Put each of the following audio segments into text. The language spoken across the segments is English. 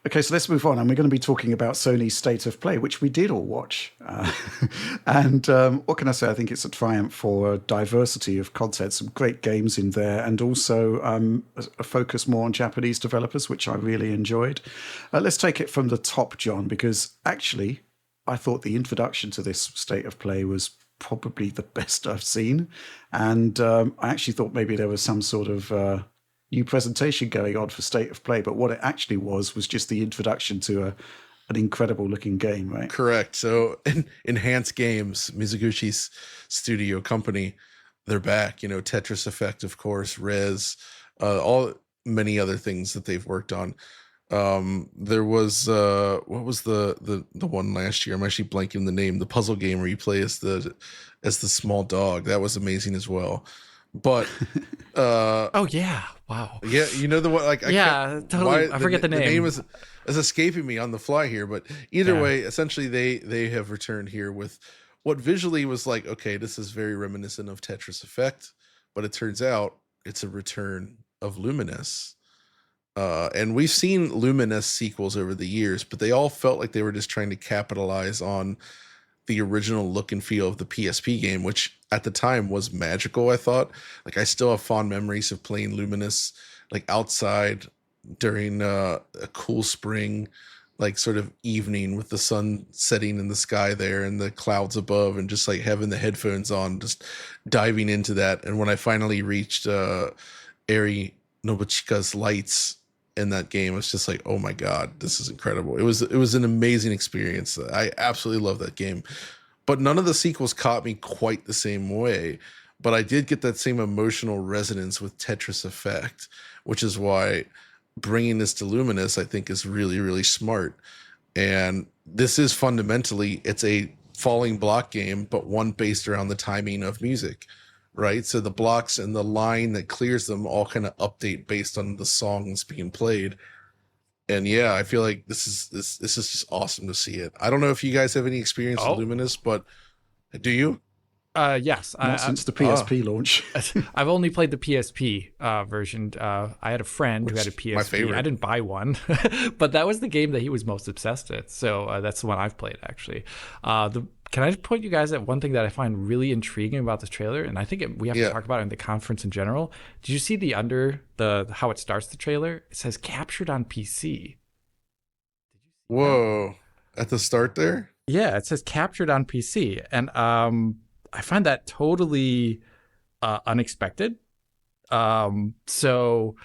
Okay, so let's move on, and we're going to be talking about Sony's State of Play, which we did all watch. And what can I say? I think it's a triumph for diversity of content, some great games in there, and also a focus more on Japanese developers, which I really enjoyed. Let's take it from the top, John, because actually, I thought the introduction to this State of Play was probably the best I've seen, and I actually thought maybe there was some sort of new presentation going on for State of Play, but what it actually was just the introduction to an incredible looking game, right? Correct. So Enhanced Games, Mizuguchi's studio company, they're back. You know, Tetris Effect, of course, Rez, all many other things that they've worked on. There was what was the one last year? I'm actually blanking the name. The puzzle game where you play as the small dog. That was amazing as well. But oh yeah, wow. Yeah, you know the one, like, totally. I forget the name. The name is escaping me on the fly here, but either way, essentially they have returned here with what visually was like, okay, this is very reminiscent of Tetris Effect, but it turns out it's a return of Lumines. And we've seen Lumines sequels over the years, but they all felt like they were just trying to capitalize on the original look and feel of the PSP game, which at the time was magical. I thought, like, I still have fond memories of playing Lumines, like outside during a cool spring, like sort of evening with the sun setting in the sky there and the clouds above, and just like having the headphones on, just diving into that. And when I finally reached Eri Nobuchika's lights in that game, it's just like, oh my god, this is incredible. It was an amazing experience. I absolutely love that game, but none of the sequels caught me quite the same way. But I did get that same emotional resonance with Tetris Effect, which is why bringing this to Lumines, I think, is really, really smart. And this is fundamentally, it's a falling block game, but one based around the timing of music, right? So the blocks and the line that clears them all kind of update based on the songs being played. And yeah, I feel like this is just awesome to see it. I don't know if you guys have any experience with Lumines, but do you? Yes. Not since the PSP launch. I've only played the PSP version. I had a friend who had a PSP. My favorite. I didn't buy one, but that was the game that he was most obsessed with. So that's the one I've played, actually. Can I just point you guys at one thing that I find really intriguing about this trailer? And I think we have to talk about it in the conference in general. Did you see how it starts the trailer? It says captured on PC. Whoa. At the start there? Yeah, it says captured on PC. And I find that totally unexpected. So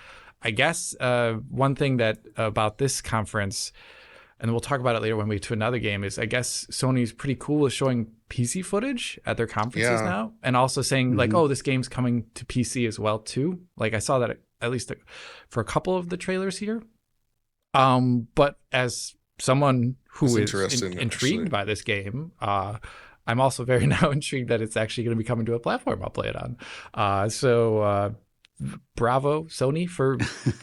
I guess one thing that about this conference, and we'll talk about it later when we get to another game, is I guess Sony's pretty cool with showing PC footage at their conferences now, and also saying like, oh, this game's coming to PC as well too. Like I saw that at least for a couple of the trailers here. But as someone who is intrigued by this game, I'm also very now intrigued that it's actually going to be coming to a platform I'll play it on. So bravo, Sony, for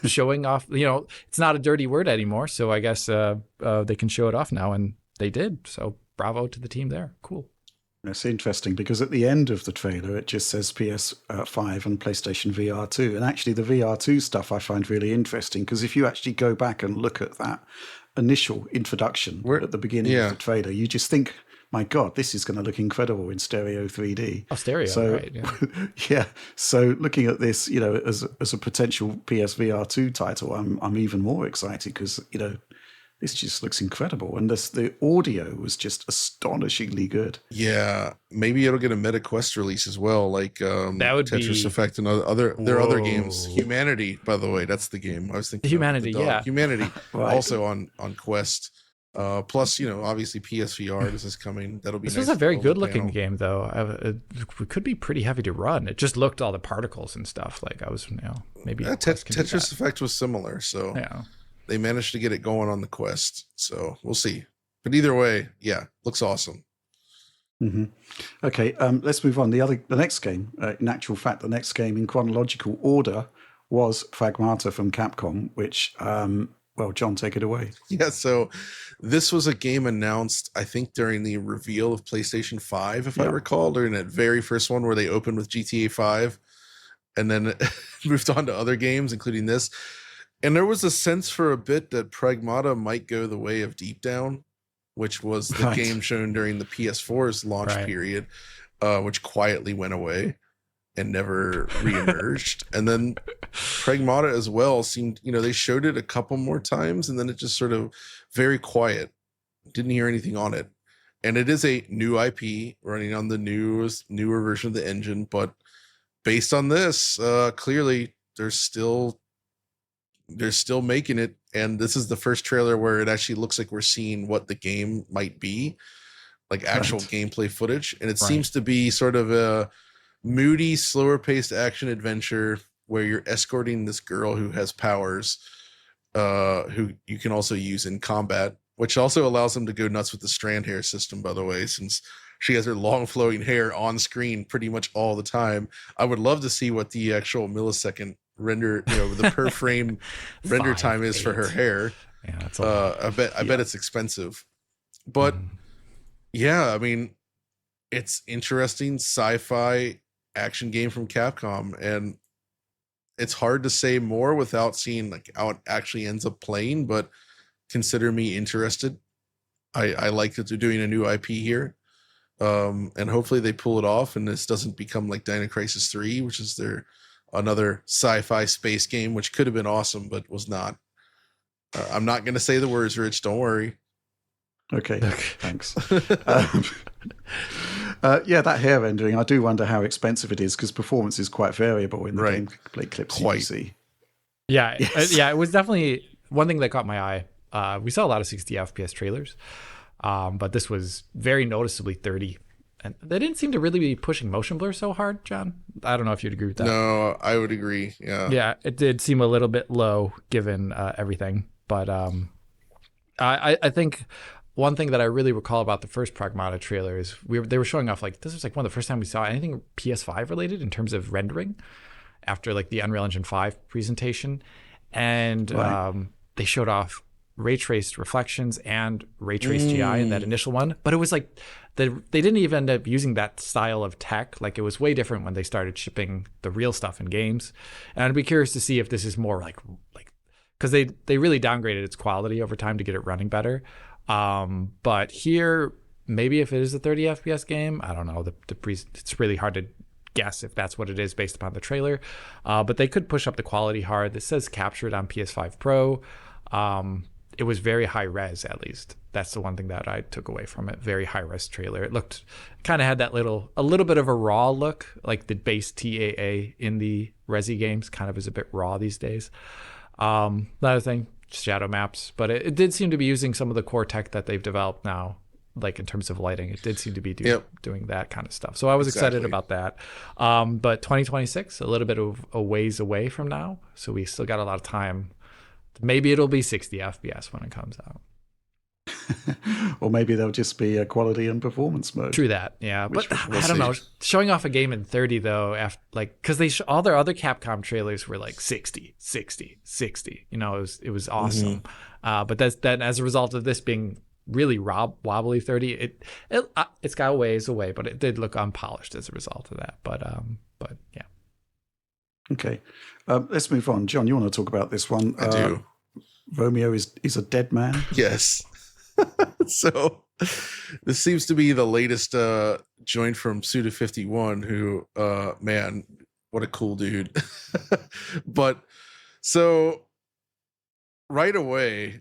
showing off. You know, it's not a dirty word anymore, so I guess they can show it off now, and they did. So bravo to the team there. Cool. It's interesting because at the end of the trailer, it just says PS5 and PlayStation VR 2. And actually, the VR 2 stuff I find really interesting because if you actually go back and look at that initial introduction at the beginning of the trailer, you just think, my God, this is going to look incredible in stereo 3D. Oh, stereo, right. Yeah. So looking at this, you know, as a potential PSVR 2 title, I'm even more excited because, you know, this just looks incredible. And the audio was just astonishingly good. Yeah. Maybe it'll get a MetaQuest release as well, like that would Tetris Effect and other games. Humanity, by the way, that's the game I was thinking. Humanity, Humanity, right. Also on Quest. Plus, you know, obviously PSVR, this is coming. That'll be This nice. was a very good looking game, though. It could be pretty heavy to run. It just looked all the particles and stuff. Like I was, you know, maybe Tetris Effect was similar, so yeah, they managed to get it going on the Quest. So we'll see. But either way, yeah, looks awesome. Mm-hmm. Okay, let's move on. The next game, in actual fact, the next game in chronological order was Pragmata from Capcom, which. Well, John, take it away. Yeah, so this was a game announced, I think, during the reveal of PlayStation 5, if I recall, during that very first one where they opened with GTA 5 and then moved on to other games, including this. And there was a sense for a bit that Pragmata might go the way of Deep Down, which was the Right. game shown during the PS4's launch period, which quietly went away and never reemerged. And then Pragmata as well seemed, they showed it a couple more times and then it just sort of very quiet. Didn't hear anything on it. And it is a new IP running on the newer version of the engine, but based on this, clearly they're still making it, and this is the first trailer where it actually looks like we're seeing what the game might be, like actual gameplay footage, and it seems to be sort of a moody, slower paced action adventure where you're escorting this girl who has powers, who you can also use in combat, which also allows them to go nuts with the strand hair system, by the way, since she has her long flowing hair on screen pretty much all the time. I would love to see what the actual millisecond render, the per frame render time is for her hair. Yeah, that's I bet it's expensive, but yeah, I mean, it's interesting sci-fi action game from Capcom, and it's hard to say more without seeing like how it actually ends up playing, but consider me interested. I like that they're doing a new IP here. And hopefully they pull it off and this doesn't become like Dino Crisis 3, which is their another sci-fi space game, which could have been awesome, but was not. I'm not going to say the words, Rich. Don't worry. Okay. Thanks. Yeah, that hair rendering, I do wonder how expensive it is because performance is quite variable in the gameplay clips you see. Yeah, yeah, it was definitely one thing that caught my eye. We saw a lot of 60 FPS trailers, but this was very noticeably 30. And they didn't seem to really be pushing motion blur so hard, John. I don't know if you'd agree with that. No, I would agree. Yeah. Yeah, it did seem a little bit low given everything. But I think one thing that I really recall about the first Pragmata trailer is they were showing off, like, this was like one of the first time we saw anything PS5 related in terms of rendering after like the Unreal Engine 5 presentation. And they showed off ray traced reflections and ray traced GI in that initial one, but it was like they didn't even end up using that style of tech. Like, it was way different when they started shipping the real stuff in games. And I'd be curious to see if this is more like because they really downgraded its quality over time to get it running better. But here, maybe if it is a 30 FPS game, I don't know. It's really hard to guess if that's what it is based upon the trailer. But they could push up the quality hard. This says captured on PS5 Pro. It was very high res, at least. That's the one thing that I took away from it. Very high res trailer. It kind of had that a little bit of a raw look, like the base TAA in the Resi games kind of is a bit raw these days. Another thing, shadow maps, but it did seem to be using some of the core tech that they've developed now, like in terms of lighting. It did seem to be doing that kind of stuff. So I was excited about that. But 2026, a little bit of a ways away from now. So we still got a lot of time. Maybe it'll be 60 FPS when it comes out. Or maybe there'll just be a quality and performance mode. True that, yeah. But I don't know. Showing off a game in 30 though, after because all their other Capcom trailers were like 60, 60, 60. It was awesome. But then as a result of this being really wobbly 30, it's got a ways away, but it did look unpolished as a result of that. But yeah. Okay, let's move on. John, you want to talk about this one? I do. Romeo is a dead man. Yes. So this seems to be the latest joint from Suda51, who man, what a cool dude. But so right away,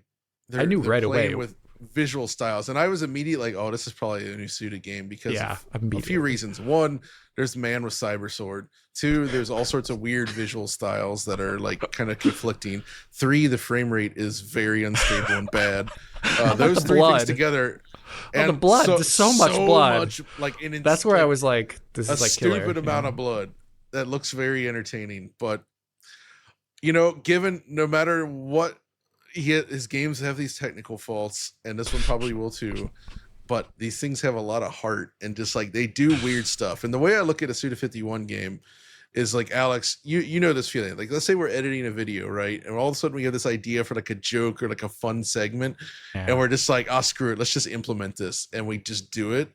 I knew right away with visual styles, and I was immediately like, oh, this is probably a new Suda game because of a few reasons. One, there's Man with Cyber Sword. Two, there's all sorts of weird visual styles that are like kind of conflicting. Three, the frame rate is very unstable and bad. Those three things together. And the blood, so much blood. That's where I was like, this is like stupid amount of blood that looks very entertaining. But given no matter what, his games have these technical faults, and this one probably will too. But these things have a lot of heart, and just like they do weird stuff. And the way I look at a Suda51 game is like, Alex, you know this feeling. Like, let's say we're editing a video, right? And all of a sudden we have this idea for like a joke or like a fun segment, and we're just like, screw it, let's just implement this, and we just do it.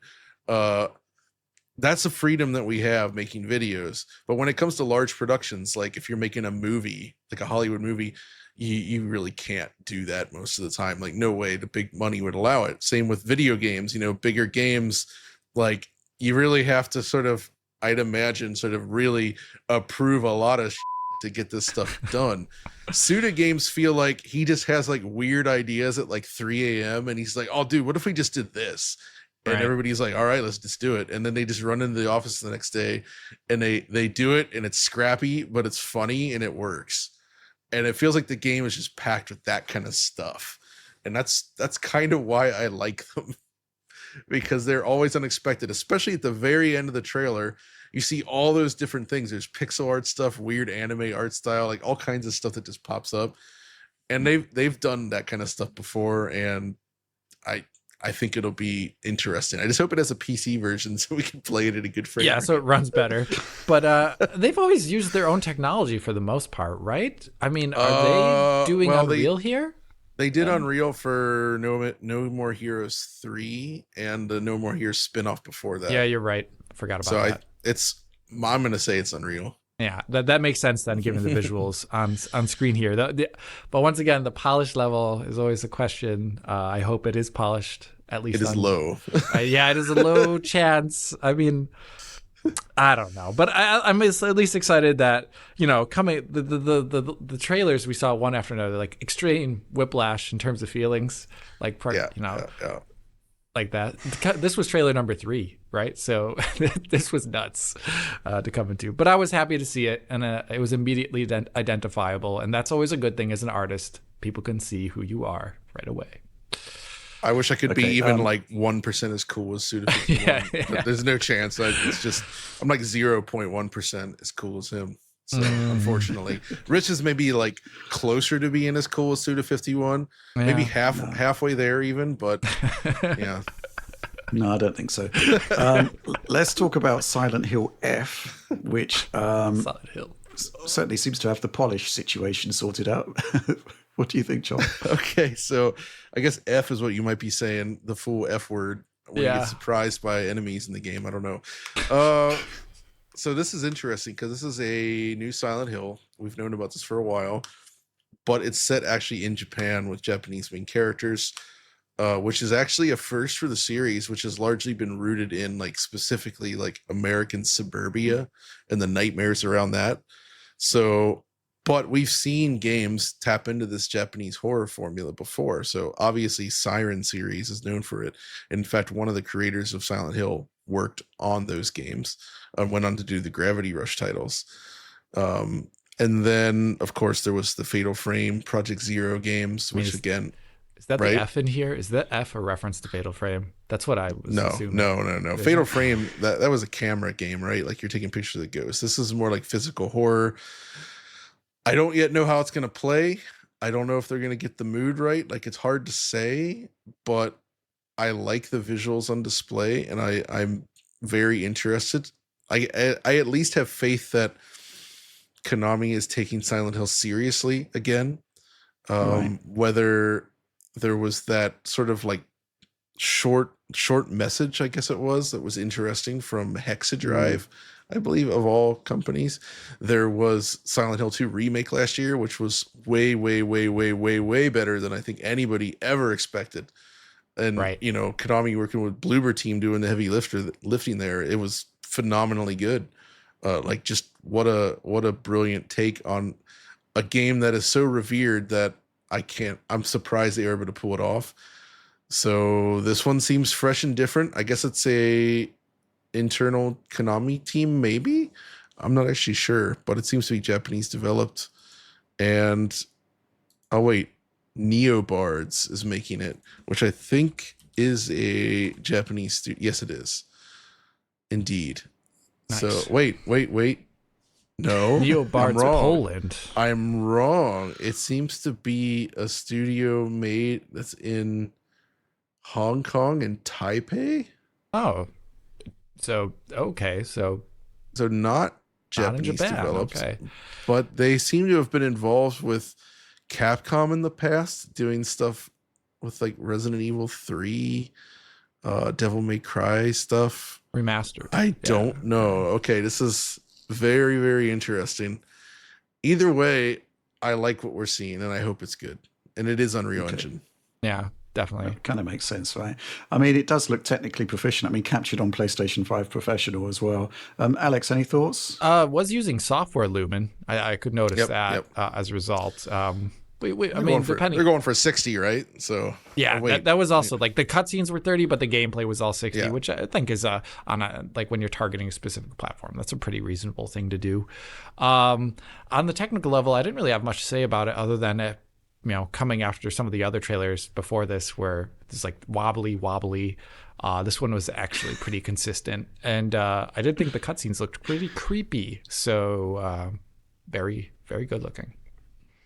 that's the freedom that we have making videos. But when it comes to large productions, like if you're making a movie, like a Hollywood movie, you really can't do that most of the time. Like no way the big money would allow it. Same with video games, bigger games, like you really have to sort of, I'd imagine, sort of really approve a lot of to get this stuff done. Suda games feel like he just has like weird ideas at like 3 a.m. and he's like, oh dude, what if we just did this? And everybody's like, all right, let's just do it. And then they just run into the office the next day and they do it, and it's scrappy, but it's funny and it works. And it feels like the game is just packed with that kind of stuff. And that's kind of why I like them, because they're always unexpected, especially at the very end of the trailer. You see all those different things. There's pixel art stuff, weird anime art style, like all kinds of stuff that just pops up. And they've done that kind of stuff before, and I think it'll be interesting. I just hope it has a PC version so we can play it at a good frame. Yeah, so it runs better. But they've always used their own technology for the most part, right? I mean, are they doing Unreal here? They did Unreal for No More Heroes 3 and the No More Heroes spinoff before that. Yeah, you're right. I forgot about that. I'm going to say it's Unreal. Yeah, that makes sense then, given the visuals on screen here. But once again, the polish level is always a question. I hope it is polished, at least. It is low. Yeah, it is a low chance. I mean, I don't know, but I'm at least excited that coming the trailers we saw one after another, like extreme whiplash in terms of feelings, like like that. This was trailer number 3, right? So this was nuts to come into. But I was happy to see it, and it was immediately identifiable, and that's always a good thing as an artist. People can see who you are right away. I wish I could be even like 1% as cool as Suda 51. Yeah. There's no chance. It's just I'm like 0.1% as cool as him. So unfortunately, Rich is maybe like closer to being as cool as Suda 51, maybe halfway there even. But yeah, no, I don't think so. Let's talk about Silent Hill F, which Silent Hill certainly seems to have the polish situation sorted out. What do you think, John? Okay, so I guess F is what you might be saying, the full F word, when you get surprised by enemies in the game. I don't know. So this is interesting because this is a new Silent Hill. We've known about this for a while, but it's set actually in Japan with Japanese main characters, which is actually a first for the series, which has largely been rooted in like specifically like American suburbia and the nightmares around that. So, but we've seen games tap into this Japanese horror formula before. So obviously Siren series is known for it. In fact, one of the creators of Silent Hill worked on those games and went on to do the Gravity Rush titles. And then, of course, there was the Fatal Frame, Project Zero games, which again... Is that the F in here? Is that F a reference to Fatal Frame? That's what I was assuming. No. Fatal Frame, that was a camera game, right? Like you're taking pictures of the ghosts. This is more like physical horror. I don't yet know how it's going to play. I don't know if they're going to get the mood right. Like it's hard to say, but I like the visuals on display, and I'm very interested. I at least have faith that Konami is taking Silent Hill seriously again. Whether there was that sort of like short message, I guess it was, that was interesting from Hexadrive, I believe, of all companies. There was Silent Hill 2 remake last year, which was way better than I think anybody ever expected. And Konami working with Bloober Team doing the heavy lifting there, it was phenomenally good. Like just what a brilliant take on a game that is so revered that I'm surprised they were able to pull it off. So this one seems fresh and different. I guess it's a internal Konami team, maybe. I'm not actually sure, but it seems to be Japanese developed. And Nioh Bards is making it, which I think is a Japanese studio. Yes, it is. Indeed. Nice. So wait. No, Nioh Bards of Poland. I'm wrong. It seems to be a studio made that's in Hong Kong and Taipei. Oh, so okay, so not Japanese developed, okay. But they seem to have been involved with Capcom in the past, doing stuff with like Resident Evil 3 Devil May Cry stuff. Remastered. I don't know. Okay, this is very, very interesting. Either way, I like what we're seeing, and I hope it's good. And it is Unreal Engine. Yeah, definitely. That kind of makes sense, right? I mean, it does look technically proficient. I mean, captured on PlayStation 5 Professional as well. Alex, any thoughts? Was using software Lumen. I could notice that as a result. I mean, depending, they're going for 60, right? So yeah, that was also like the cutscenes were 30, but the gameplay was all 60, which I think is on a, like when you're targeting a specific platform, that's a pretty reasonable thing to do. On the technical level, I didn't really have much to say about it other than it, coming after some of the other trailers before this, where it's like wobbly. This one was actually pretty consistent, and I did think the cutscenes looked pretty creepy. So very, very good looking.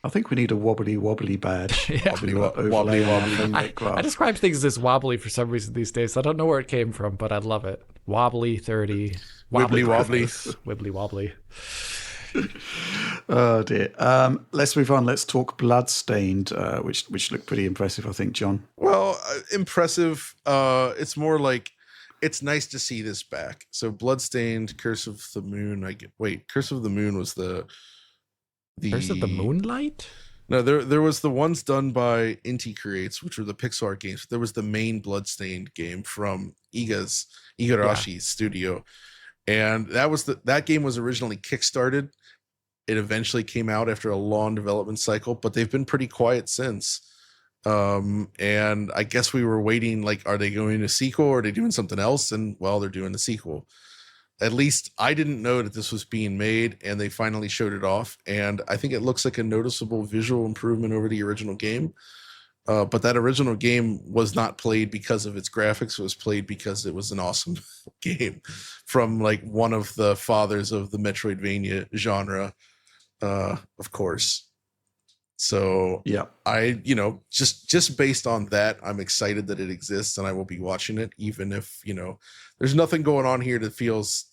I think we need a wobbly badge. Wobbly. I describe things as wobbly for some reason these days. I don't know where it came from, but I love it. Wobbly 30. Wibbly wobbly. Wibbly wobbly. Oh dear. Let's move on. Let's talk Bloodstained, which looked pretty impressive, I think, John. Well, impressive. It's more like it's nice to see this back. So Bloodstained, Curse of the Moon. Curse of the Moon was the Curse of the Moonlight? No, there was the ones done by Inti Creates, which were the pixel art games. There was the main Bloodstained game from Igarashi's studio, and that game was originally kickstarted. It eventually came out after a long development cycle, but they've been pretty quiet since. And I guess we were waiting, like, are they going to sequel or are they doing something else? And well, they're doing the sequel. At least I didn't know that this was being made, and they finally showed it off. And I think it looks like a noticeable visual improvement over the original game. But that original game was not played because of its graphics. It was played because it was an awesome game from like one of the fathers of the Metroidvania genre, of course. So yeah, I, just based on that, I'm excited that it exists, and I will be watching it, even if, there's nothing going on here that feels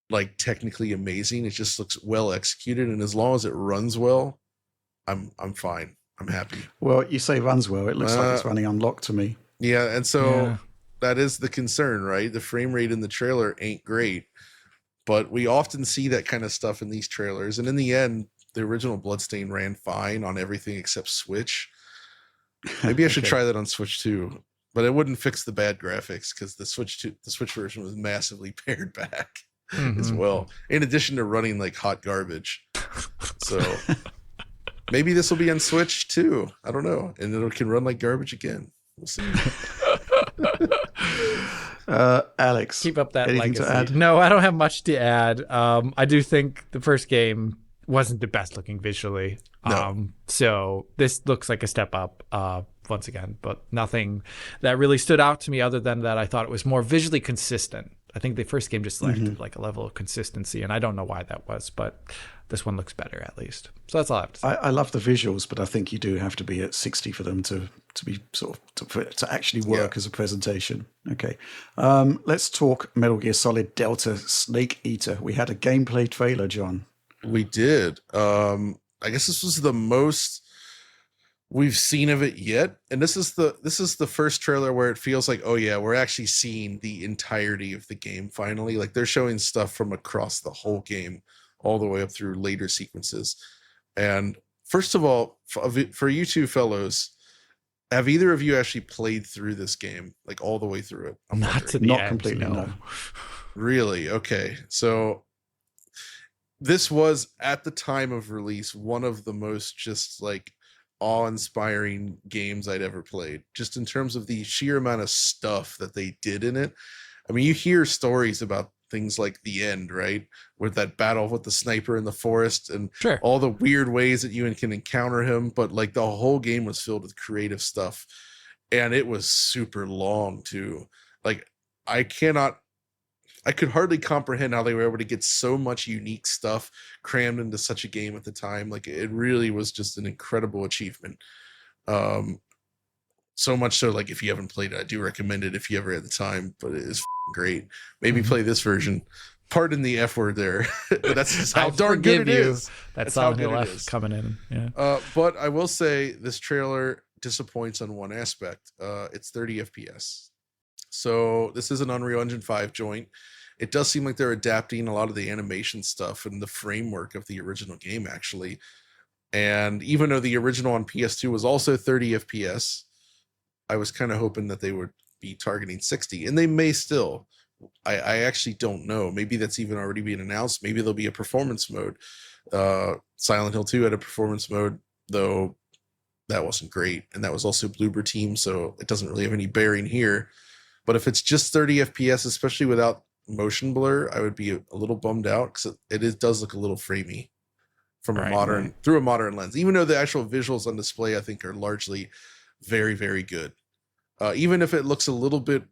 like technically amazing. It just looks well executed, and as long as it runs well, I'm fine. I'm happy. Well, you say runs well. It looks like it's running unlocked to me. Yeah, and so that is the concern, right? The frame rate in the trailer ain't great, but we often see that kind of stuff in these trailers, and in the end, the original Bloodstained ran fine on everything except Switch. Maybe I should try that on Switch too, but it wouldn't fix the bad graphics because the Switch version was massively pared back as well. In addition to running like hot garbage, so maybe this will be on Switch too. I don't know, and it can run like garbage again. We'll see. Alex, keep up that anything legacy. To add? No, I don't have much to add. I do think the first game wasn't the best looking visually. No. So this looks like a step up once again, but nothing that really stood out to me other than that I thought it was more visually consistent. I think the first game just lacked like a level of consistency, and I don't know why that was, but this one looks better at least. So that's all I have to say. I love the visuals, but I think you do have to be at 60 for them to be sort of to actually work as a presentation. Okay, let's talk Metal Gear Solid Delta Snake Eater. We had a gameplay trailer, John. We did. I guess this was the most we've seen of it yet, and this is the first trailer where it feels like, oh yeah, we're actually seeing the entirety of the game finally. Like they're showing stuff from across the whole game, all the way up through later sequences. And first of all, for you two fellows, have either of you actually played through this game, like all the way through it? Not to the Not end, completely, no. Really? Okay, so this was, at the time of release, one of the most just like awe-inspiring games I'd ever played, just in terms of the sheer amount of stuff that they did in it. I mean, you hear stories about things like the end, right? With that battle with the sniper in the forest and all the weird ways that you can encounter him. But like the whole game was filled with creative stuff, and it was super long too. Like I could hardly comprehend how they were able to get so much unique stuff crammed into such a game at the time. Like it really was just an incredible achievement. So much so, like if you haven't played it, I do recommend it if you ever had the time, but it is great. Maybe play this version. Pardon the F word there. But that's just how darn good it is. That's how good it is coming in. Yeah. But I will say this trailer disappoints on one aspect. It's 30 FPS. So this is an Unreal Engine 5 joint. It does seem like they're adapting a lot of the animation stuff and the framework of the original game, actually. And even though the original on PS2 was also 30 FPS, I was kind of hoping that they would be targeting 60, and they may still. I actually don't know. Maybe that's even already being announced. Maybe there'll be a performance mode. Silent Hill 2 had a performance mode, though that wasn't great. And that was also Bloober Team, so it doesn't really have any bearing here. But if it's just 30 FPS, especially without motion blur, I would be a little bummed out because does look a little framey from through a modern lens. Even though the actual visuals on display, I think, are largely very, very good. Even if it looks a little bit,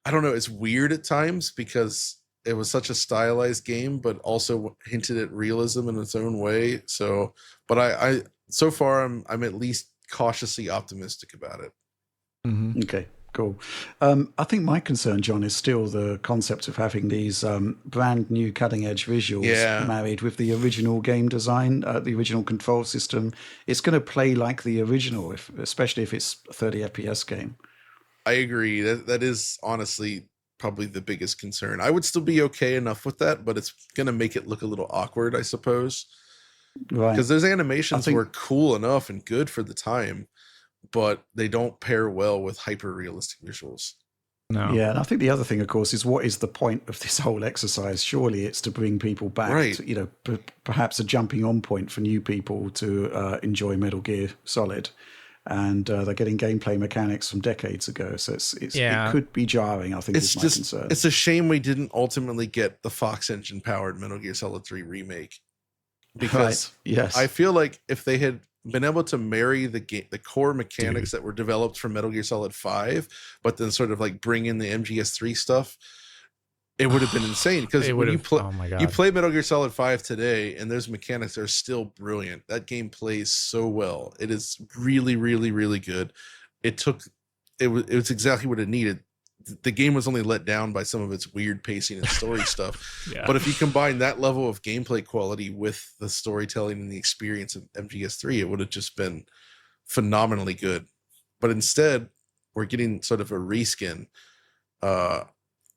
I don't know, it's weird at times because it was such a stylized game, but also hinted at realism in its own way. So, but I so far I'm at least cautiously optimistic about it. Mm-hmm. Okay, cool. I think my concern, John, is still the concept of having these brand new cutting edge visuals married with the original game design, the original control system. It's going to play like the original, especially if it's a 30 FPS game. I agree. That is honestly probably the biggest concern. I would still be okay enough with that, but it's going to make it look a little awkward, I suppose. Right. Because those animations were cool enough and good for the time, but they don't pair well with hyper realistic visuals. No. Yeah, and I think the other thing, of course, is what is the point of this whole exercise? Surely it's to bring people back, to, perhaps a jumping on point for new people to enjoy Metal Gear Solid. And they're getting gameplay mechanics from decades ago, so it could be jarring. I think is my concern. It's a shame we didn't ultimately get the Fox engine powered Metal Gear Solid 3 remake, because I feel like if they had been able to marry the core mechanics that were developed for Metal Gear Solid 5, but then sort of like bring in the MGS3 stuff, it would have been insane. Because when you play Metal Gear Solid 5 today, and those mechanics are still brilliant. That game plays so well. It is really, really, really good. It was exactly what it needed. The game was only let down by some of its weird pacing and story stuff. But if you combine that level of gameplay quality with the storytelling and the experience of MGS3, it would have just been phenomenally good. But instead, we're getting sort of a reskin.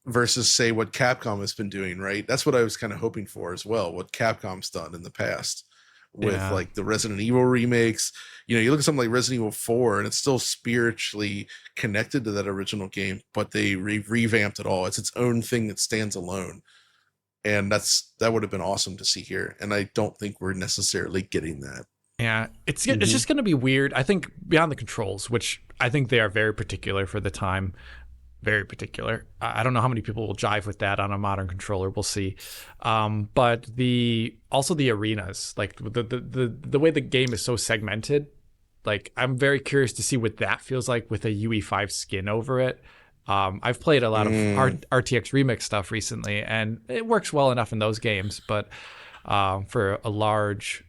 Versus, say, what Capcom has been doing, right? That's what I was kind of hoping for as well, what Capcom's done in the past with like the Resident Evil remakes. You look at something like Resident Evil 4 and it's still spiritually connected to that original game, but they revamped it all. It's its own thing that stands alone. And that would have been awesome to see here. And I don't think we're necessarily getting that. Yeah, it's just going to be weird. I think beyond the controls, which I think they are very particular for the time, very particular. I don't know how many people will jive with that on a modern controller. We'll see. But also the arenas, like the way the game is so segmented, like I'm very curious to see what that feels like with a UE5 skin over it. I've played a lot of RTX Remix stuff recently, and it works well enough in those games. But for a large,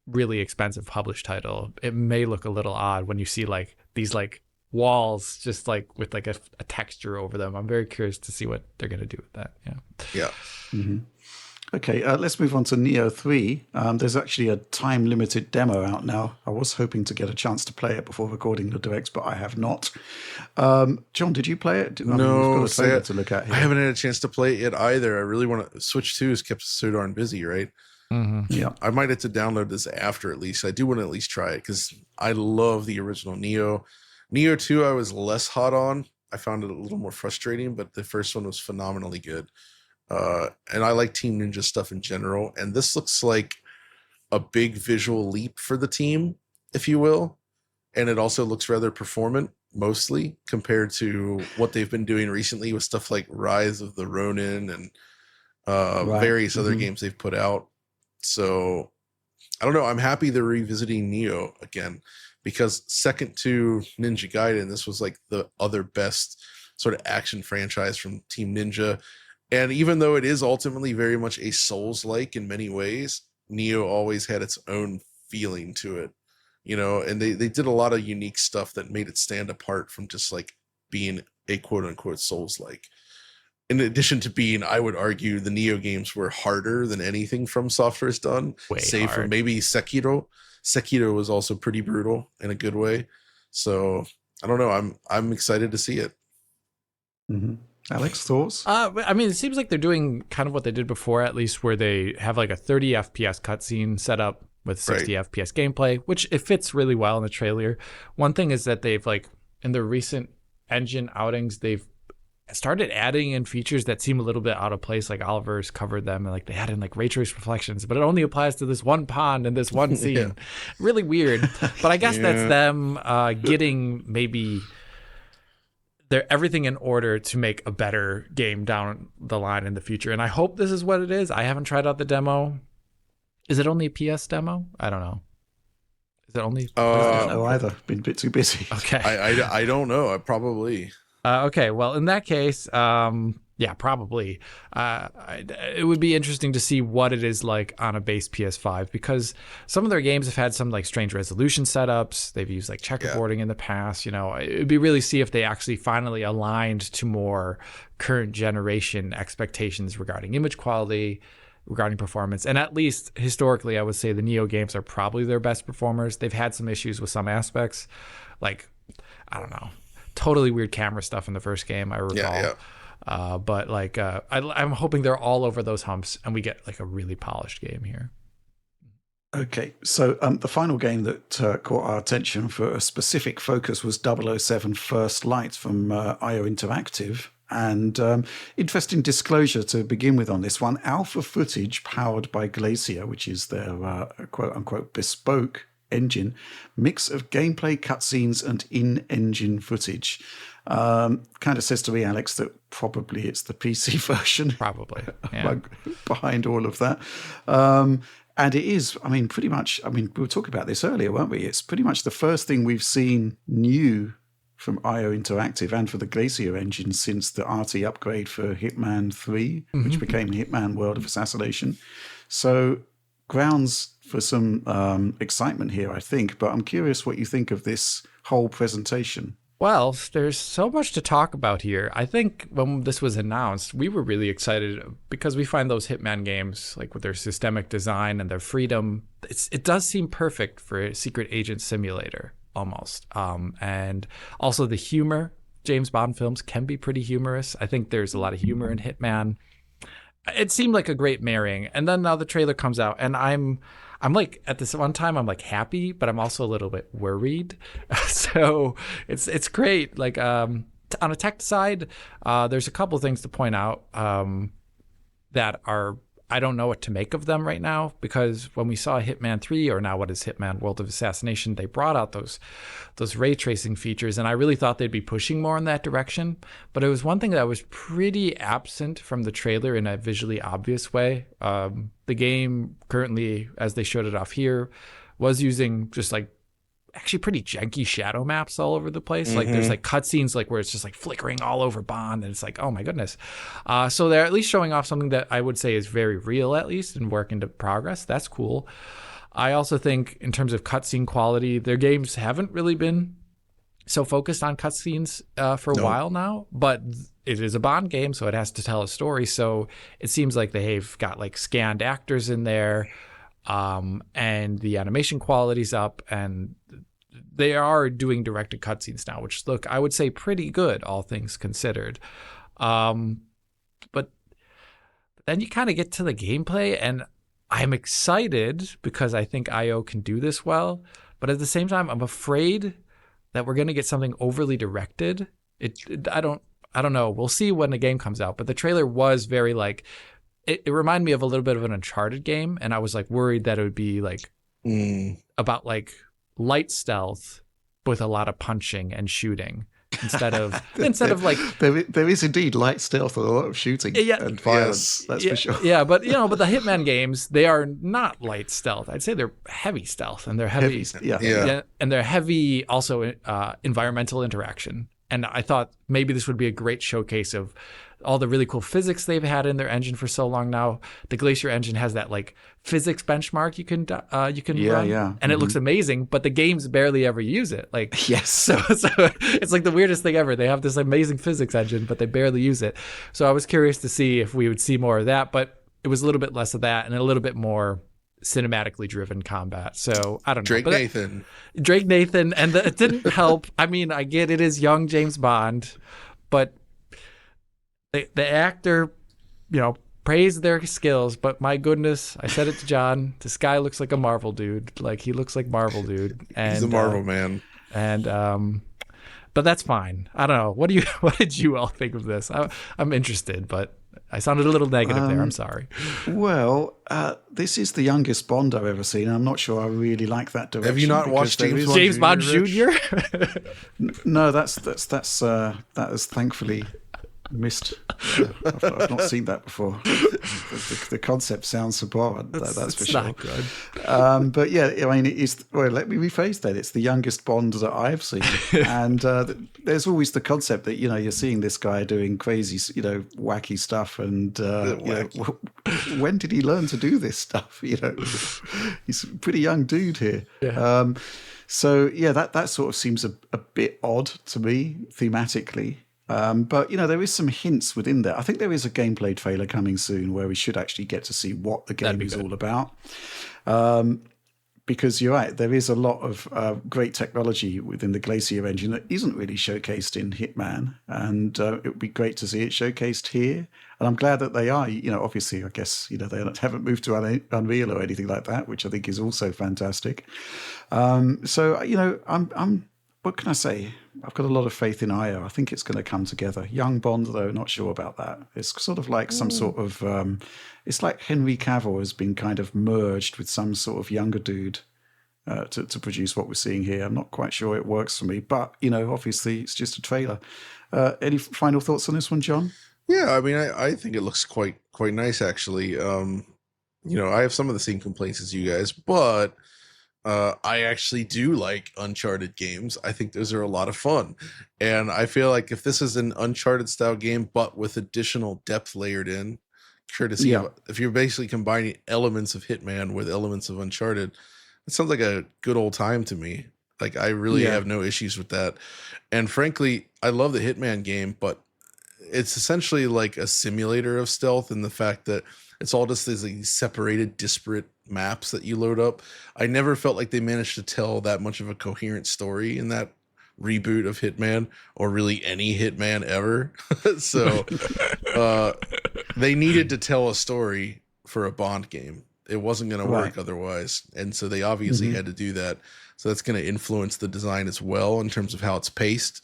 really expensive published title, it may look a little odd when you see like these like walls just like with like a texture over them. I'm very curious to see what they're going to do with that. Mm-hmm. Okay, let's move on to Nioh 3. There's actually a time-limited demo out now. I was hoping to get a chance to play it before recording the directs, but I have not. John, did you play it? No, we've got a trailer to look at here. I haven't had a chance to play it either. I really want to. Switch 2 has kept us so darn busy, right? Mm-hmm. Yeah, I might have to download this after at least. I do want to at least try it because I love the original Nioh. Nioh 2 I was less hot on. I found it a little more frustrating, but the first one was phenomenally good. And I like Team Ninja stuff in general. And this looks like a big visual leap for the team, if you will. And it also looks rather performant, mostly, compared to what they've been doing recently with stuff like Rise of the Ronin and various other games they've put out. So, I don't know. I'm happy they're revisiting Nioh again. Because second to Ninja Gaiden, this was like the other best sort of action franchise from Team Ninja. And even though it is ultimately very much a Souls-like in many ways, Nioh always had its own feeling to it. And they did a lot of unique stuff that made it stand apart from just like being a quote-unquote Souls-like. In addition to being, I would argue, the Nioh games were harder than anything From Software has done, save for maybe Sekiro. Sekiro was also pretty brutal in a good way. So I don't know. I'm excited to see it. Mm-hmm. Alex, thoughts? I mean, it seems like they're doing kind of what they did before, at least, where they have like a 30 FPS cutscene set up with 60 FPS gameplay, which it fits really well in the trailer. One thing is that they've like in the recent engine outings, they've started adding in features that seem a little bit out of place. Like Oliver's covered them, and like they add in like ray trace reflections, but it only applies to this one pond and this one scene. Really weird. But I guess that's them getting maybe everything in order to make a better game down the line in the future. And I hope this is what it is. I haven't tried out the demo. Is it only a PS demo? I don't know. Is it only? No, either. Been a bit too busy. Okay. I don't know. I probably. Okay. Well, in that case, yeah, probably. It would be interesting to see what it is like on a base PS5, because some of their games have had some like strange resolution setups. They've used like checkerboarding in the past. You know, it'd be really see if they actually finally aligned to more current generation expectations regarding image quality, regarding performance. And at least historically, I would say the Nioh games are probably their best performers. They've had some issues with some aspects, like, I don't know, totally weird camera stuff in the first game, I recall. But like, I'm hoping they're all over those humps and we get like a really polished game here. Okay, so the final game that caught our attention for a specific focus was 007 First Light from IO Interactive. And interesting disclosure to begin with on this one. Alpha footage powered by Glacier, which is their quote-unquote bespoke engine, mix of gameplay, cutscenes, and in-engine footage. Kind of says to me, Alex, that probably it's the PC version. Probably, yeah. Behind all of that. And it is, I mean, pretty much, I mean, we were talking about this earlier, weren't we? It's pretty much the first thing we've seen new from IO Interactive and for the Glacier engine since the RT upgrade for Hitman 3, which became Hitman World of Assassination. So grounds for some excitement here, I think. But I'm curious what you think of this whole presentation. Well, there's so much to talk about here. I think when this was announced, we were really excited because we find those Hitman games, like with their systemic design and their freedom, it does seem perfect for a secret agent simulator. Almost. And also the humor. James Bond films can be pretty humorous. I think there's a lot of humor in Hitman. It seemed like a great marrying. And then now the trailer comes out and I'm like, at this one time, I'm like happy, but I'm also a little bit worried. So it's great. Like on a tech side, there's a couple things to point out that are, I don't know what to make of them right now, because when we saw Hitman 3, or now what is Hitman World of Assassination, they brought out those ray tracing features, and I really thought they'd be pushing more in that direction. But it was one thing that was pretty absent from the trailer in a visually obvious way. The game currently, as they showed it off here, was using just like actually pretty janky shadow maps all over the place. Like there's like cutscenes like where it's just like flickering all over Bond, and it's like, oh my goodness. So they're at least showing off something that I would say is very real, at least, and work into progress. That's cool. I also think in terms of cutscene quality, their games haven't really been so focused on cutscenes for a while now, but it is a Bond game, so it has to tell a story. So it seems like they've got like scanned actors in there, and the animation quality's up, and they are doing directed cutscenes now, which look, I would say, pretty good, all things considered. But then you kind of get to the gameplay, and I'm excited because I think IO can do this well. But at the same time, I'm afraid that we're going to get something overly directed. I don't know. We'll see when the game comes out. But the trailer was very like, it reminded me of a little bit of an Uncharted game, and I was like worried that it would be like about like light stealth with a lot of punching and shooting instead of like there is indeed light stealth and a lot of shooting and violence. That's for sure. Yeah, but but the Hitman games, they are not light stealth. I'd say they're heavy stealth, and they're heavy and they're heavy also environmental interaction. And I thought maybe this would be a great showcase of all the really cool physics they've had in their engine for so long now. The Glacier engine has that like physics benchmark you can run, and it looks amazing, but the games barely ever use it. Like yes, so it's like the weirdest thing ever. They have this amazing physics engine, but they barely use it. So I was curious to see if we would see more of that, but it was a little bit less of that and a little bit more cinematically driven combat. So I don't know. Drake Nathan, and it didn't help. I mean, I get it is young James Bond, but the actor, praised their skills, but my goodness, I said it to John. This guy looks like a Marvel dude. Like he looks like Marvel dude. And, He's a Marvel man. And but that's fine. I don't know. What did you all think of this? I'm interested, but I sounded a little negative there. I'm sorry. Well, this is the youngest Bond I've ever seen. I'm not sure I really like that direction. Have you not watched James Bond Jr.? No, that is thankfully missed. I've not seen that before. The concept sounds abhorrent. That's for sure. Not good. But yeah, I mean, let me rephrase that. It's the youngest Bond that I've seen, and there's always the concept that you're seeing this guy doing crazy, wacky stuff, and when did he learn to do this stuff? He's a pretty young dude here. Yeah. So yeah, that sort of seems a bit odd to me thematically. But there is some hints within there. I think there is a gameplay trailer coming soon where we should actually get to see what the game is all about. Because you're right, there is a lot of great technology within the Glacier engine that isn't really showcased in Hitman, and it would be great to see it showcased here. And I'm glad that they are. Obviously, I guess they haven't moved to Unreal or anything like that, which I think is also fantastic. So I'm. What can I say? I've got a lot of faith in Nioh. I think it's going to come together. Young Bond, though, not sure about that. It's sort of like some sort of... it's like Henry Cavill has been kind of merged with some sort of younger dude to produce what we're seeing here. I'm not quite sure it works for me. But, obviously, it's just a trailer. Any final thoughts on this one, John? Yeah, I mean, I think it looks quite nice, actually. I have some of the same complaints as you guys, but... I actually do like Uncharted games. I think those are a lot of fun. And I feel like if this is an Uncharted style game, but with additional depth layered in, courtesy of, if you're basically combining elements of Hitman with elements of Uncharted, it sounds like a good old time to me. Like I really have no issues with that. And frankly, I love the Hitman game, but it's essentially like a simulator of stealth in the fact that it's all just these separated, disparate maps that you load up. I never felt like they managed to tell that much of a coherent story in that reboot of Hitman, or really any Hitman ever. So they needed to tell a story for a Bond game. It wasn't going to work otherwise. And so they obviously had to do that. So that's going to influence the design as well in terms of how it's paced.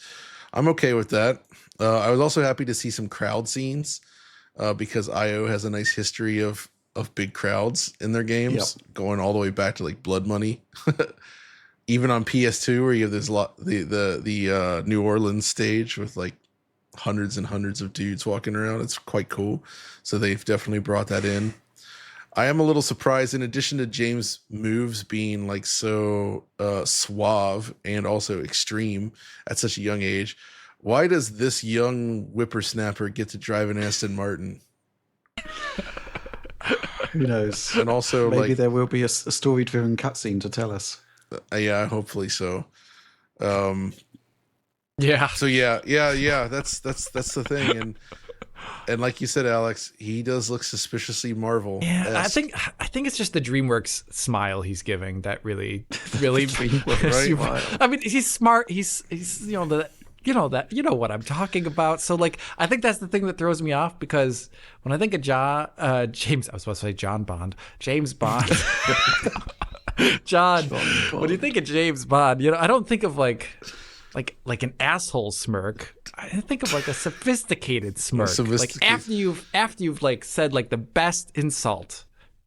I'm okay with that. I was also happy to see some crowd scenes because IO has a nice history of big crowds in their games, going all the way back to like Blood Money. Even on PS2, where you have this the New Orleans stage with like hundreds and hundreds of dudes walking around. It's quite cool. So they've definitely brought that in. I am a little surprised, in addition to James' moves being like so suave and also extreme at such a young age, why does this young whippersnapper get to drive an Aston Martin? Who knows? And also, maybe there will be a story-driven cutscene to tell us. Yeah, hopefully so. Yeah. So yeah. That's the thing, and like you said, Alex, he does look suspiciously Marvel. Yeah, I think it's just the DreamWorks smile he's giving that really. Right? I mean, he's smart. He's you know what I'm talking about. So like, I think that's the thing that throws me off, because when I think of James, I was supposed to say James Bond. John, when you think of James Bond, I don't think of like an asshole smirk. I think of like a sophisticated smirk. Like after you've like said like the best insult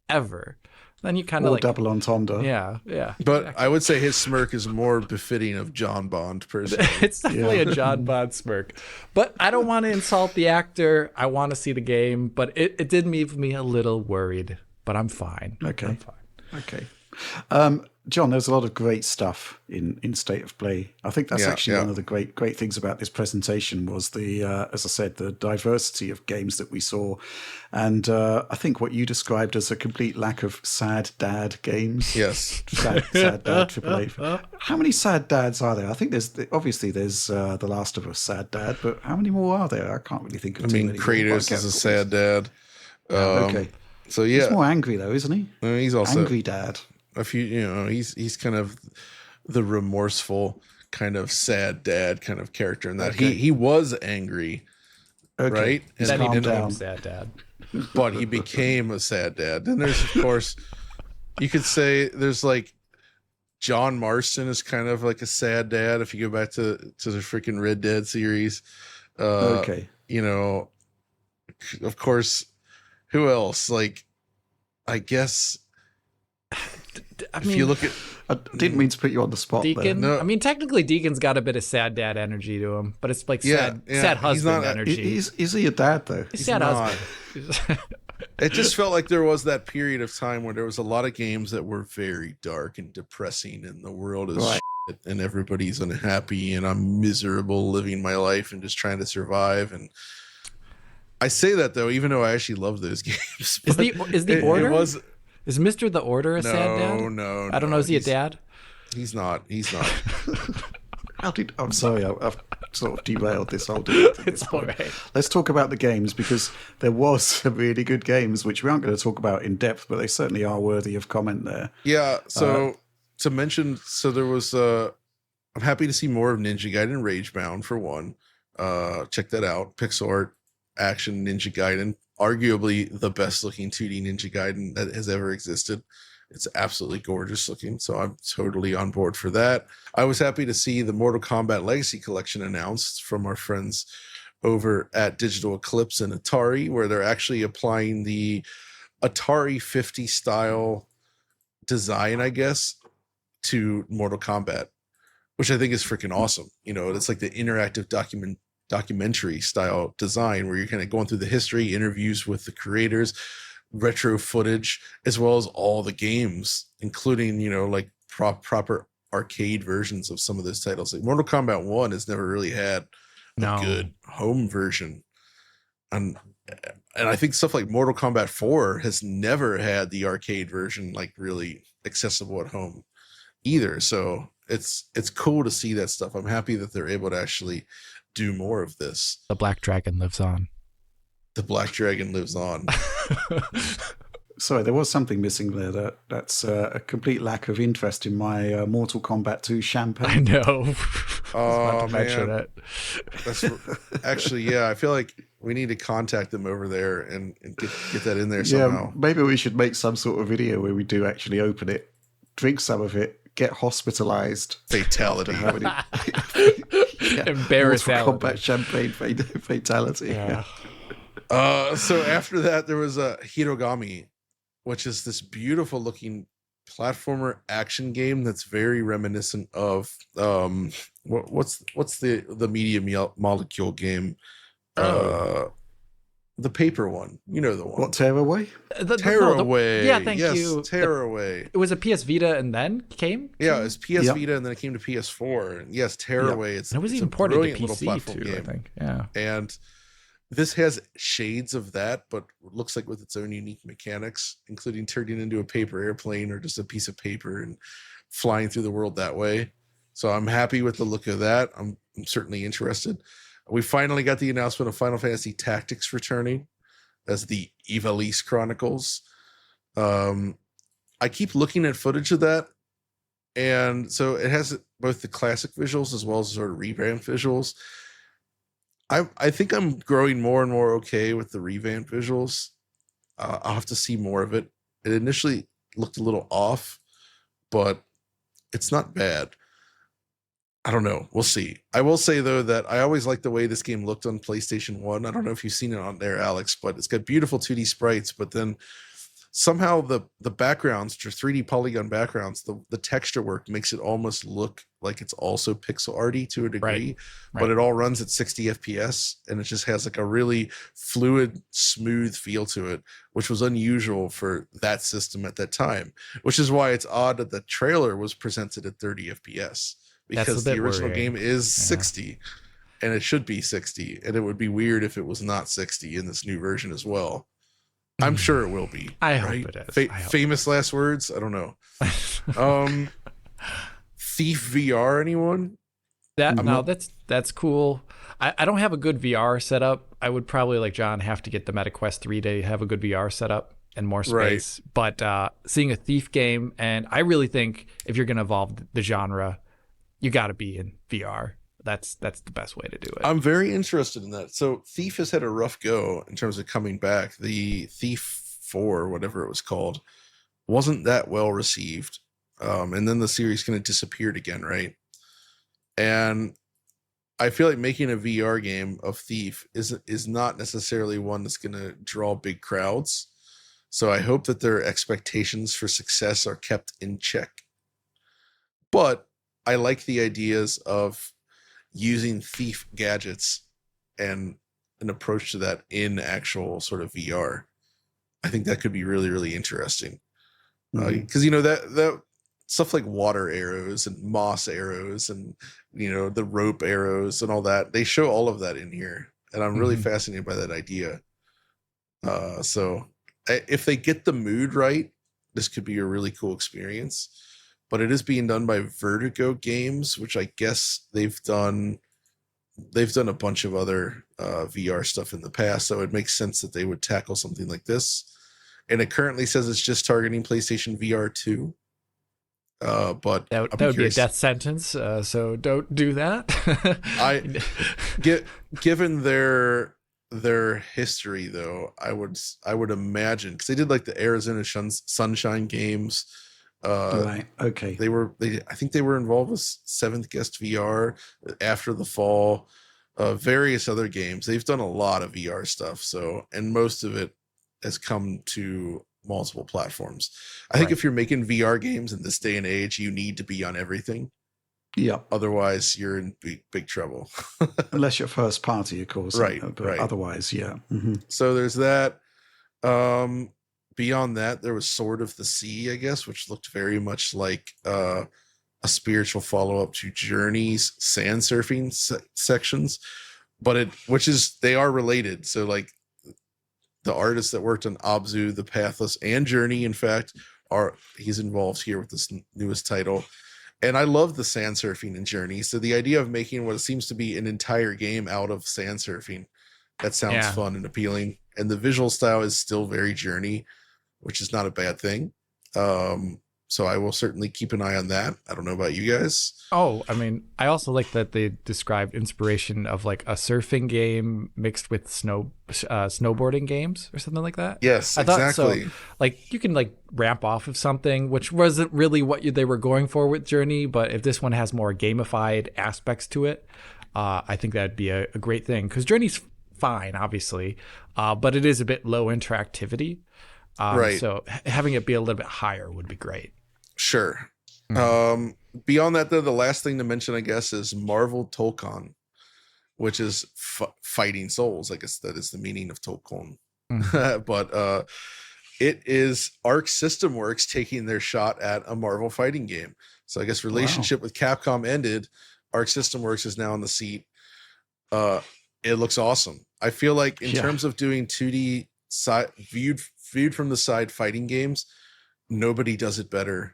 ever, then you kind of like double entendre. Yeah. But exactly. I would say his smirk is more befitting of John Bond, personally. It's definitely a John Bond smirk. But I don't want to insult the actor. I want to see the game. But it did leave me a little worried. But I'm fine. Okay. I'm fine. Okay. John, there's a lot of great stuff in State of Play. I think that's actually one of the great things about this presentation was the, as I said, the diversity of games that we saw. And I think what you described as a complete lack of sad dad games. Yes. Sad dad AAA. How many sad dads are there? I think there's The Last of Us sad dad, but how many more are there? I can't really think of too many. Kratos is a sad dad. Okay. So yeah. He's more angry though, isn't he? He's also angry dad. He's kind of the remorseful kind of sad dad kind of character in that. Okay. He was angry Okay. right? He's Then he calmed became down. sad dad. But he became a sad dad. Then there's, of course, you could say there's like John Marston is kind of like a sad dad if you go back to the freaking Red Dead series. Okay. You know, of course, who else? Like, I guess I if mean, you look at I didn't mean to put you on the spot Deacon. No. I mean, technically, Deacon's got a bit of sad dad energy to him, but it's like Yeah, sad he's husband not- there. energy. Is he a dad, though? He's sad not. husband. it just felt like there was that period of time where there was a lot of games that were very dark and depressing, and the world is Right. shit, and everybody's unhappy, and I'm miserable living my life and just trying to survive. And I say that though, even though I actually love those games. Is the Order? It was Is Mr. the Order a sad dad? no. I don't know. Is he a dad? He's not. He's not. I'm sorry, I've sort of derailed this whole debate. at this It's all point. right. Let's talk about the games, because there was some really good games, which we aren't going to talk about in depth, but they certainly are worthy of comment there. Yeah. So to mention, so there was. I'm happy to see more of Ninja Gaiden Ragebound for one. Check that out. Pixel art action Ninja Gaiden, arguably the best looking 2D Ninja Gaiden that has ever existed. It's absolutely gorgeous looking, so I'm totally on board for that. I was happy to see the Mortal Kombat Legacy Collection announced from our friends over at Digital Eclipse and Atari, where they're actually applying the Atari 50 style design, I guess, to Mortal Kombat, which I think is freaking awesome. You know, it's like the interactive documentary style design where you're kind of going through the history, interviews with the creators, retro footage, as well as all the games, including, you know, like proper arcade versions of some of those titles. Like Mortal Kombat 1 has never really had a good home version. And I think stuff like Mortal Kombat 4 has never had the arcade version like really accessible at home either. So it's cool to see that stuff. I'm happy that they're able to actually do more of this. The Black Dragon lives on. The Black Dragon lives on. Sorry, there was something missing there. That's a complete lack of interest in my Mortal Kombat 2 I champagne. know. I was about to mention man. it. That's actually, yeah, I feel like we need to contact them over there and get that in there somehow. Yeah, maybe we should make some sort of video where we do actually open it, drink some of it, get hospitalized. Fatality. Having it. Yeah, Embarrass Mortal Alan. Kombat champagne fatality. Yeah. So after that, there was a Hirogami, which is this beautiful looking platformer action game that's very reminiscent of what's the media molecule game, the paper one, you know, the one. What, Tearaway? Tearaway. Yeah, thank yes, you. Tearaway. It was a PS Vita and then came? Yeah, it's PS Yep. Vita and then it came to PS4. And yes, Tearaway. It's And it was it's even a ported to brilliant little PC platform too, I game. think. Yeah. And this has shades of that, but looks like with its own unique mechanics, including turning into a paper airplane or just a piece of paper and flying through the world that way. So I'm happy with the look of that. I'm certainly interested. We finally got the announcement of Final Fantasy Tactics returning as the Ivalice Chronicles. I keep looking at footage of that. And so it has both the classic visuals as well as sort of revamped visuals. I think I'm growing more and more okay with the revamped visuals. I'll have to see more of it. It initially looked a little off, but it's not bad. I don't know. We'll see. I will say, though, that I always liked the way this game looked on PlayStation 1. I don't know if you've seen it on there, Alex, but it's got beautiful 2D sprites, but then somehow the backgrounds, which are 3D polygon backgrounds, the texture work makes it almost look like it's also pixel arty to a degree, but it all runs at 60 FPS and it just has like a really fluid, smooth feel to it, which was unusual for that system at that time, which is why it's odd that the trailer was presented at 30 FPS because the original game is 60 and it should be 60, and it would be weird if it was not 60 in this new version as well. I'm sure it will be. I hope it is. Famous last words? I don't know. Thief VR, anyone? That's cool. I don't have a good VR setup. I would probably, like John, have to get the MetaQuest 3 to have a good VR setup and more space. Right. But seeing a Thief game, and I really think if you're going to evolve the genre, you got to be in VR. that's the best way to do it. I'm very interested in that. So Thief has had a rough go in terms of coming back. The Thief 4, whatever it was called, wasn't that well received. And then the series kind of disappeared again, right? And I feel like making a VR game of Thief is not necessarily one that's going to draw big crowds. So I hope that their expectations for success are kept in check. But I like the ideas of using Thief gadgets and an approach to that in actual sort of VR. I think that could be really, really interesting. Because that stuff like water arrows and moss arrows and the rope arrows and all that, they show all of that in here, and I'm really fascinated by that idea. So if they get the mood right, this could be a really cool experience. But it is being done by Vertigo Games, which I guess they've done a bunch of other VR stuff in the past, so it makes sense that they would tackle something like this. And it currently says it's just targeting PlayStation VR 2. But that would be a death sentence, so don't do that. Given their history, though, I would imagine, because they did like the Arizona Sunshine games. Right. Okay. I think they were involved with Seventh Guest VR, After the Fall, various other games. They've done a lot of VR stuff. And most of it has come to multiple platforms. I think if you're making VR games in this day and age, you need to be on everything. Yeah. Otherwise, you're in big trouble. Unless you're first party, of course. Right. But right. Otherwise, yeah. Mm-hmm. So there's that. Beyond that, there was Sword of the Sea, I guess, which looked very much like a spiritual follow-up to Journey's sand surfing sections, but they are related. So like the artists that worked on Abzu, The Pathless, and Journey, in fact, he's involved here with this newest title. And I love the sand surfing in Journey. So the idea of making what seems to be an entire game out of sand surfing, that sounds fun and appealing. And the visual style is still very Journey, which is not a bad thing. So I will certainly keep an eye on that. I don't know about you guys. Oh, I mean, I also like that they described inspiration of like a surfing game mixed with snowboarding games or something like that. Yes, I exactly. So, like you can like ramp off of something, which wasn't really what they were going for with Journey. But if this one has more gamified aspects to it, I think that'd be a great thing, because Journey's fine, obviously, but it is a bit low interactivity. Right. So having it be a little bit higher would be great. Sure. Beyond that, though, the last thing to mention, I guess, is Marvel Tokon, which is fighting souls. I guess that is the meaning of Tokon. But it is Arc System Works taking their shot at a Marvel fighting game. So I guess relationship with Capcom ended. Arc System Works is now on the seat. It looks awesome. I feel like in terms of doing 2D viewed from the side fighting games, nobody does it better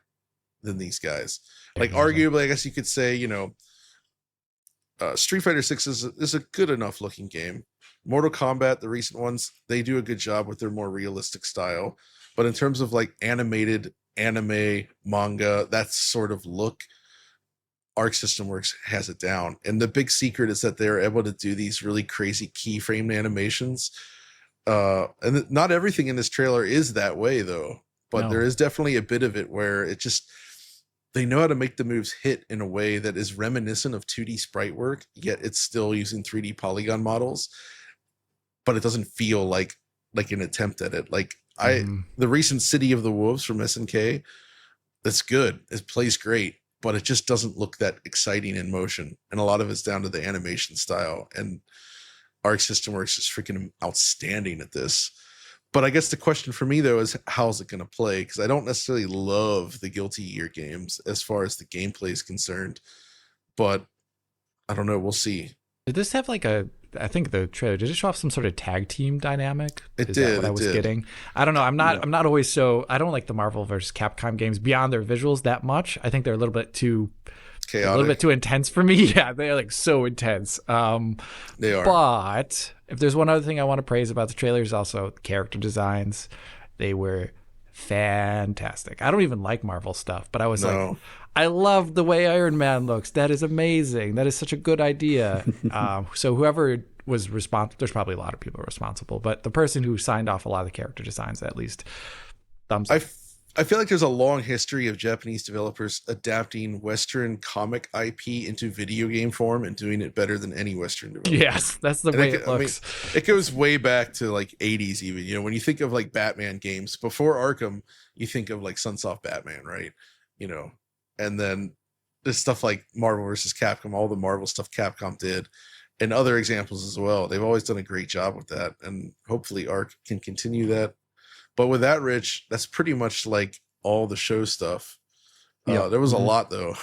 than these guys. Like arguably, I guess you could say, Street Fighter 6 is a good enough looking game. Mortal Kombat, the recent ones, they do a good job with their more realistic style. But in terms of like animated anime, manga, that sort of look, Arc System Works has it down. And the big secret is that they're able to do these really crazy keyframe animations. And not everything in this trailer is that way, though. But there is definitely a bit of it where they know how to make the moves hit in a way that is reminiscent of 2D sprite work, yet it's still using 3D polygon models. But it doesn't feel like an attempt at it. Like the recent City of the Wolves from SNK, that's good. It plays great, but it just doesn't look that exciting in motion. And a lot of it's down to the animation style. And Arc System Works is freaking outstanding at this. But I guess the question for me, though, is how's it going to play? Because I don't necessarily love the Guilty Gear games as far as the gameplay is concerned. But I don't know. We'll see. Did this have like I think the trailer, did it show off some sort of tag team dynamic? Is that what I was getting? I don't know. I'm not always I don't like the Marvel versus Capcom games beyond their visuals that much. I think they're a little bit too chaotic, a little bit too intense for me. Yeah, they're like so intense. They are. But if there's one other thing I want to praise about the trailers, also character designs. They were fantastic. I don't even like Marvel stuff, but I was like, No. I love the way Iron Man looks. That is amazing. That is such a good idea. So whoever was responsible, there's probably a lot of people responsible, but the person who signed off a lot of the character designs, at least, thumbs up. I feel like there's a long history of Japanese developers adapting Western comic IP into video game form and doing it better than any Western developer. Yes, that's the way it looks. I mean, it goes way back to like 80s even. You know, when you think of like Batman games before Arkham, you think of like Sunsoft Batman, right? You know, and then there's stuff like Marvel versus Capcom, all the Marvel stuff Capcom did, and other examples as well. They've always done a great job with that, and hopefully Arc can continue that. But with that, Rich, that's pretty much like all the show stuff. Yeah. There was a lot though.